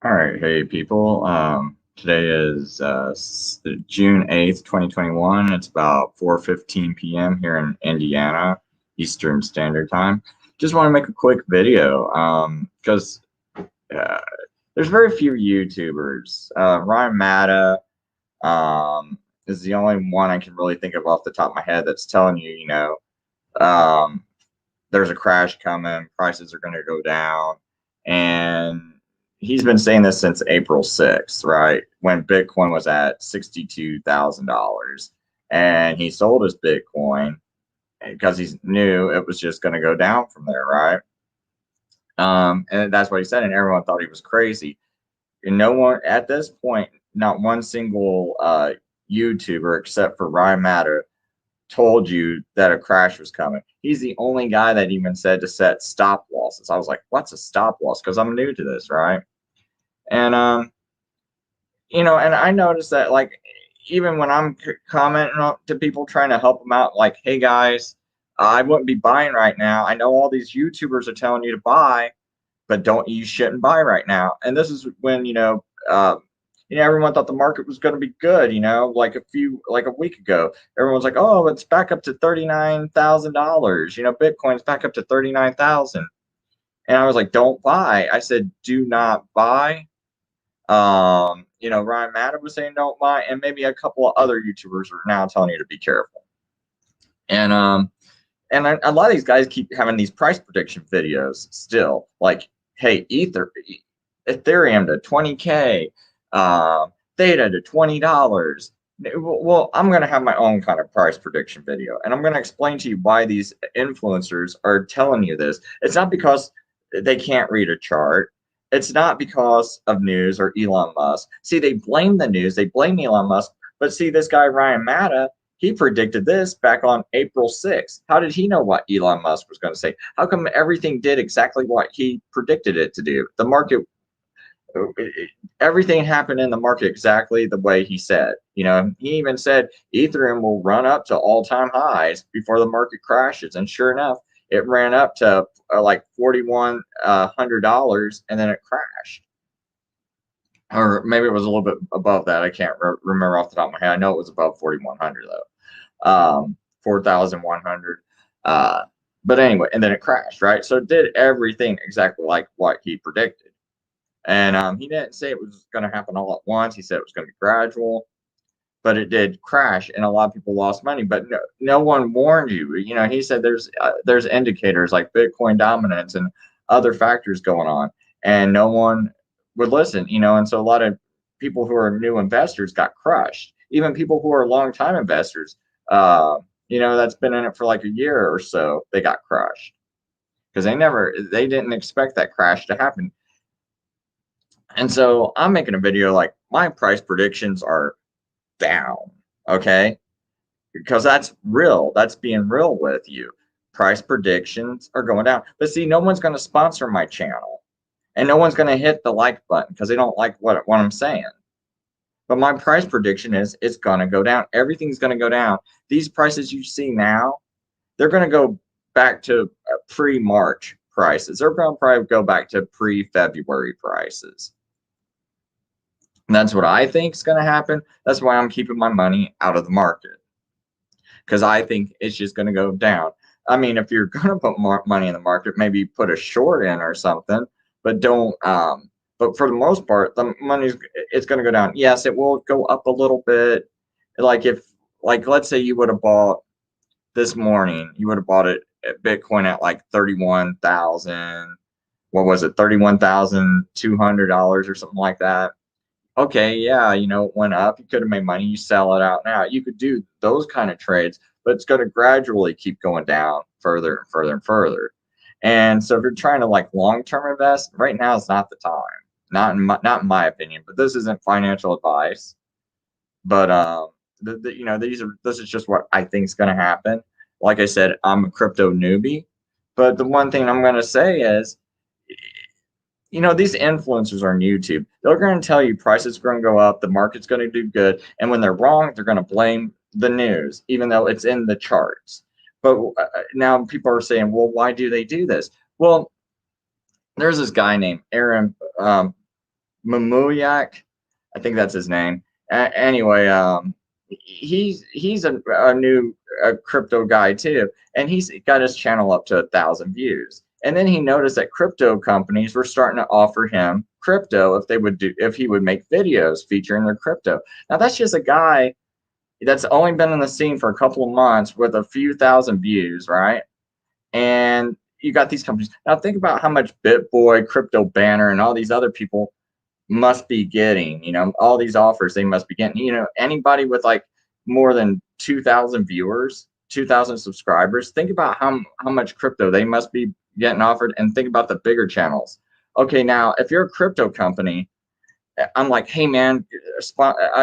All right, hey people. Today is June 8th, 2021. It's about 4:15 p.m. here in Indiana, Eastern Standard Time. Just want to make a quick video because uh, there's very few YouTubers. Ryan Matta is the only one I can really think of off the top of my head that's telling you, um, there's a crash coming, prices are going to go down. And he's been saying this since April 6th, right? When Bitcoin was at $62,000. And he sold his Bitcoin because he knew it was just going to go down from there, right? And that's what he said. And everyone thought he was crazy. And no one at this point, not one single YouTuber except for Ryan Matter told you that a crash was coming. He's the only guy that even said to set stop losses. I was like, what's a stop loss? Because I'm new to this, right? And and I noticed that like even when I'm commenting to people trying to help them out, like, hey guys, I wouldn't be buying right now. I know all these YouTubers are telling you to buy, but don't you shouldn't buy right now. And this is when everyone thought the market was going to be good. Like a week ago, everyone's like, oh, it's back up to $39,000. Bitcoin's back up to 39,000. And I was like, don't buy. I said, do not buy. Ryan Matter was saying don't buy, and maybe a couple of other YouTubers are now telling you to be careful. And a lot of these guys keep having these price prediction videos still, like, hey, Ethereum to 20K, Theta to $20. Well, I'm going to have my own kind of price prediction video, and I'm going to explain to you why these influencers are telling you this. It's not because they can't read a chart. It's not because of news or Elon Musk. See, they blame the news, they blame Elon Musk, but see, this guy, Ryan Matta, he predicted this back on April 6th. How did he know what Elon Musk was going to say? How come everything did exactly what he predicted it to do? The market, everything happened in the market exactly the way he said. He even said Ethereum will run up to all-time highs before the market crashes. And sure enough, it ran up to like $4,100 and then it crashed. Or maybe it was a little bit above that. I can't remember off the top of my head. I know it was above 4,100 though. 4,100. But anyway, and then it crashed, right? So it did everything exactly like what he predicted. And he didn't say it was going to happen all at once. He said it was going to be gradual, but it did crash, and a lot of people lost money. But no one warned you. He said there's indicators like Bitcoin dominance and other factors going on, and no one would listen. And so a lot of people who are new investors got crushed. Even people who are long-time investors, that's been in it for like a year or so, they got crushed because they didn't expect that crash to happen. And so I'm making a video like my price predictions are down, okay? Because that's real. That's being real with you. Price predictions are going down. But see, no one's going to sponsor my channel. And no one's going to hit the like button because they don't like what I'm saying. But my price prediction is it's going to go down. Everything's going to go down. These prices you see now, they're going to go back to pre-March prices. They're going to probably go back to pre-February prices. And that's what I think is going to happen. That's why I'm keeping my money out of the market, because I think it's just going to go down. I mean, if you're going to put more money in the market, maybe put a short in or something, but don't. But for the most part, the money's it's going to go down. Yes, it will go up a little bit. Like let's say you would have bought this morning, you would have bought it at Bitcoin at like 31,000. What was it? $31,200 or something like that. Okay, yeah, it went up. You could have made money. You sell it out now. You could do those kind of trades, but it's going to gradually keep going down further and further and further. And so if you're trying to like long-term invest, right now is not the time. Not in my opinion, but this isn't financial advice. But this is just what I think is going to happen. Like I said, I'm a crypto newbie, but the one thing I'm going to say is, these influencers on YouTube, they're going to tell you prices are going to go up, the market's going to do good. And when they're wrong, they're going to blame the news, even though it's in the charts. But now people are saying, well, why do they do this? Well, there's this guy named Aaron Mamuyak, I think that's his name. Anyway, he's a new crypto guy too, and he's got his channel up to 1,000 views. And then he noticed that crypto companies were starting to offer him crypto if he would make videos featuring their crypto. Now that's just a guy that's only been in the scene for a couple of months with a few thousand views, right? And you got these companies. Now think about how much BitBoy, Crypto Banner, and all these other people must be getting, all these offers they must be getting. Anybody with like more than 2,000 viewers, 2,000 subscribers, think about how much crypto they must be getting offered, and think about the bigger channels. Okay, now if you're a crypto company, I'm like, hey man,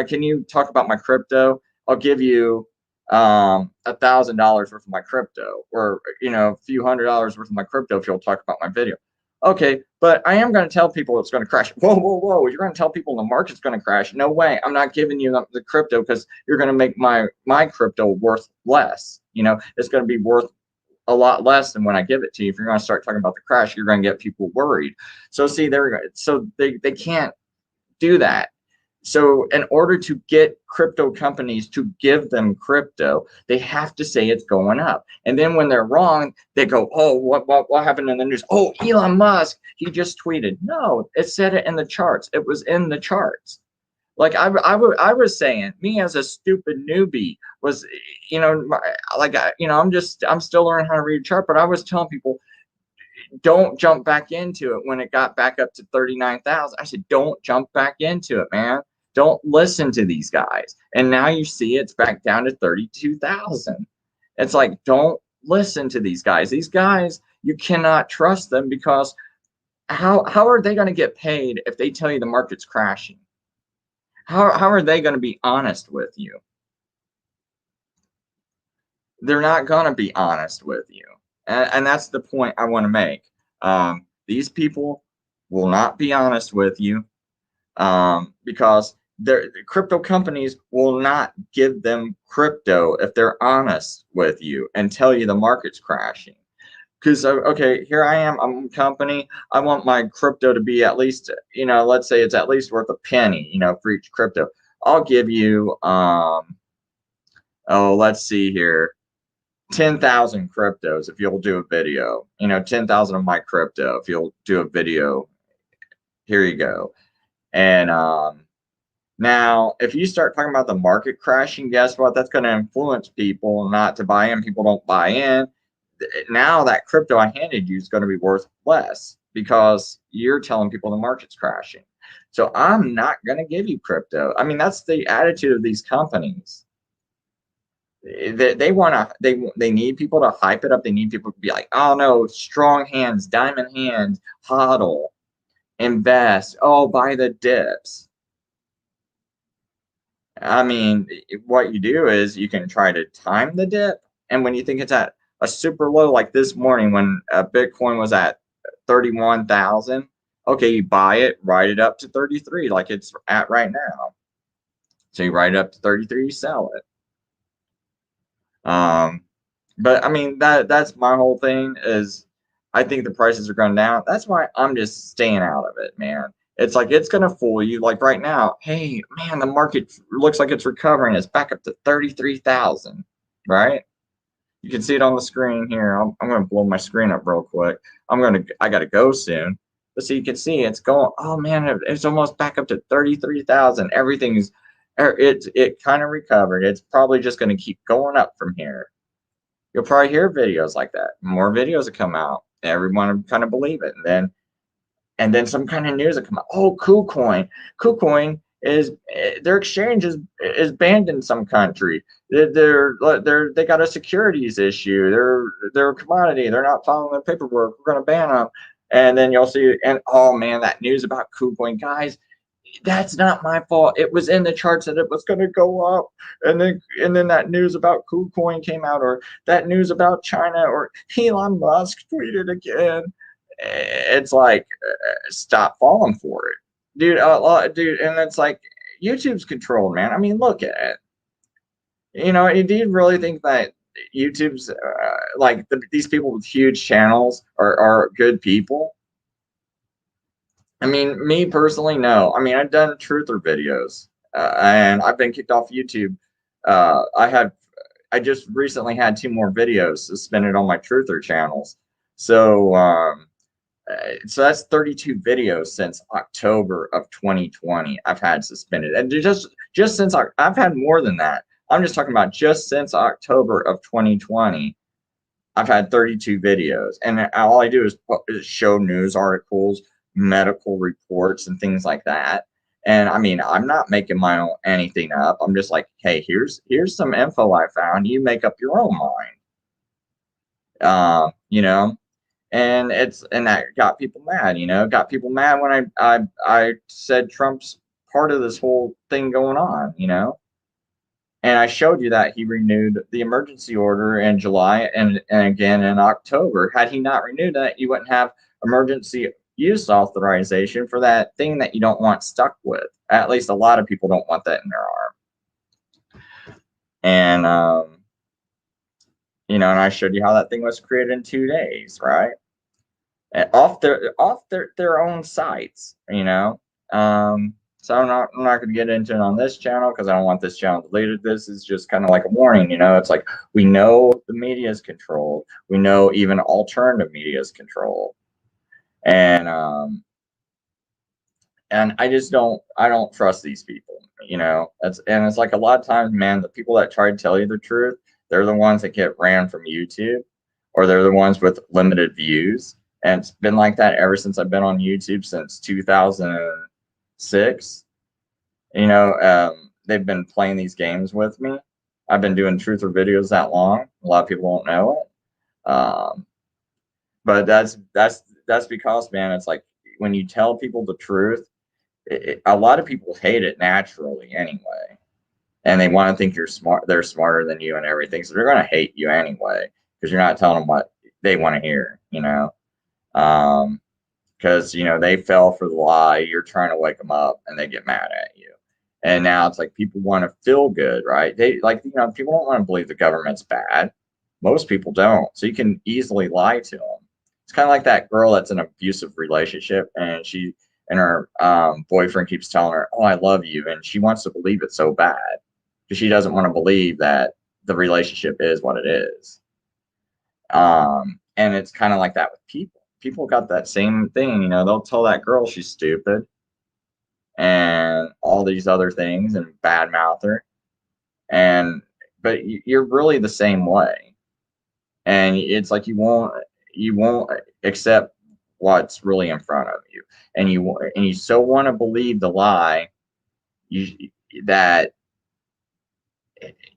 can you talk about my crypto? I'll give you $1,000 worth of my crypto, or a few $100 worth of my crypto if you'll talk about my video. Okay, but I am going to tell people it's going to crash. Whoa, whoa, whoa! You're going to tell people the market's going to crash? No way! I'm not giving you the crypto because you're going to make my crypto worth less. It's going to be worth a lot less than when I give it to you. If you're going to start talking about the crash, you're going to get people worried. So see, so they can't do that. So in order to get crypto companies to give them crypto, they have to say it's going up. And then when they're wrong, they go, oh, what happened in the news? Oh, Elon Musk, he just tweeted. No, it said it in the charts. It was in the charts. Like I was saying, me as a stupid newbie was, I'm still learning how to read a chart, but I was telling people, don't jump back into it when it got back up to 39,000. I said, don't jump back into it, man. Don't listen to these guys. And now you see it's back down to 32,000. It's like, don't listen to these guys. These guys, you cannot trust them, because how are they going to get paid if they tell you the market's crashing? How are they going to be honest with you? They're not going to be honest with you. And that's the point I want to make. These people will not be honest with you, because the crypto companies will not give them crypto if they're honest with you and tell you the market's crashing. Because, okay, here I am, I'm a company, I want my crypto to be at least, let's say it's at least worth a penny, for each crypto. I'll give you, let's see here, 10,000 cryptos if you'll do a video, 10,000 of my crypto if you'll do a video. Here you go. And now if you start talking about the market crashing, guess what? That's going to influence people not to buy in. People don't buy in. Now that crypto I handed you is going to be worth less because you're telling people the market's crashing. So I'm not going to give you crypto. I mean, that's the attitude of these companies. They need people to hype it up. They need people to be like, oh no, strong hands, diamond hands, hodl, invest, oh, buy the dips. I mean, what you do is you can try to time the dip, and when you think it's at a super low, like this morning when Bitcoin was at 31,000, okay, you buy it, write it up to 33 like it's at right now. So you write it up to 33, you sell it. But I mean, that's my whole thing is I think the prices are going down. That's why I'm just staying out of it, man. It's like, it's going to fool you. Like right now, hey, man, the market looks like it's recovering. It's back up to 33,000, right? You can see it on the screen here. I'm going to blow my screen up real quick. I got to go soon. But so you can see it's going, oh man, it's almost back up to 33,000. It kind of recovered. It's probably just going to keep going up from here. You'll probably hear videos like that. More videos will come out. Everyone will kind of believe it. And then some kind of news will come out. Oh, KuCoin. KuCoin is, their exchange is banned in some country. They got a securities issue. They're a commodity. They're not following their paperwork. We're going to ban them. And then you'll see, and oh man, that news about KuCoin, guys, that's not my fault. It was in the charts that it was going to go up, and then that news about KuCoin came out, or that news about China, or Elon Musk tweeted again. It's like, stop falling for it, dude. Dude, and it's like YouTube's controlled, man. I mean, look at it. Do you really think that YouTube's these people with huge channels are good people? I mean, me personally, no. I mean, I've done truther videos, and I've been kicked off YouTube. Uh, I had, I just recently had 2 more videos suspended on my truther channels. So, so that's 32 videos since October of 2020. I've had suspended, and just since I've had more than that. I'm just talking about just since October of 2020. I've had 32 videos, and all I do is show news articles, medical reports, and things like that. And I mean, I'm not making my own anything up. I'm just like, hey, here's some info I found. You make up your own mind. You know, and that got people mad. You know, got people mad when I said Trump's part of this whole thing going on. You know, and I showed you that he renewed the emergency order in July and again in October. Had he not renewed that, you wouldn't have emergency use authorization for that thing that you don't want stuck with. At least a lot of people don't want that in their arm. And you know, and I showed you how that thing was created in 2 days, right? Off their own sites, you know. So I'm not going to get into it on this channel because I don't want this channel deleted. This is just kind of like a warning, you know. It's like we know the media is controlled. We know even alternative media is controlled, and I don't trust these people, you know. It's like a lot of times, man, the people that try to tell you the truth, they're the ones that get ran from YouTube, or they're the ones with limited views. And it's been like that ever since I've been on YouTube since 2006. You know, they've been playing these games with me. I've been doing truther videos that long. A lot of people won't know it. But that's because, man, it's like when you tell people the truth, a lot of people hate it naturally anyway, and they want to think you're smart. They're smarter than you and everything, so they're going to hate you anyway because you're not telling them what they want to hear. You know, because you know they fell for the lie. You're trying to wake them up, and they get mad at you. And now it's like people want to feel good, right? They like, you know, people don't want to believe the government's bad. Most people don't, so you can easily lie to them. It's kind of like that girl that's in an abusive relationship, and her boyfriend keeps telling her, "Oh, I love you," and she wants to believe it so bad because she doesn't want to believe that the relationship is what it is. And it's kind of like that with people. People got that same thing, you know. They'll tell that girl she's stupid and all these other things and badmouth her, and but you're really the same way, and it's like you won't accept what's really in front of you, and you so want to believe the lie you that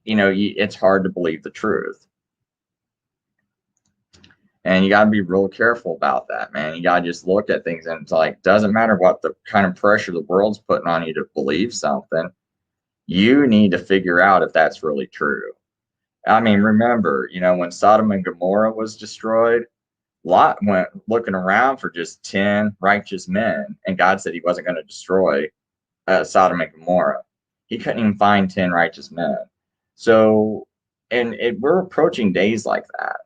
you know it's hard to believe the truth. And you got to be real careful about that, man. You got to just look at things, and it's like, doesn't matter what the kind of pressure the world's putting on you to believe something, you need to figure out if that's really true. I mean, remember, you know, when Sodom and Gomorrah was destroyed, Lot went looking around for just 10 righteous men, and God said he wasn't going to destroy Sodom and Gomorrah. He couldn't even find 10 righteous men. So, we're approaching days like that.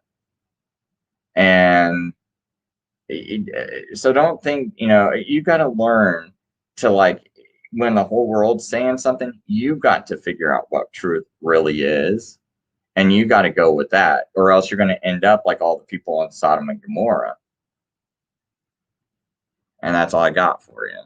And so don't think, you know, you got to learn to, like, when the whole world's saying something, you've got to figure out what truth really is, and you got to go with that, or else you're going to end up like all the people in Sodom and Gomorrah. And that's all I got for you.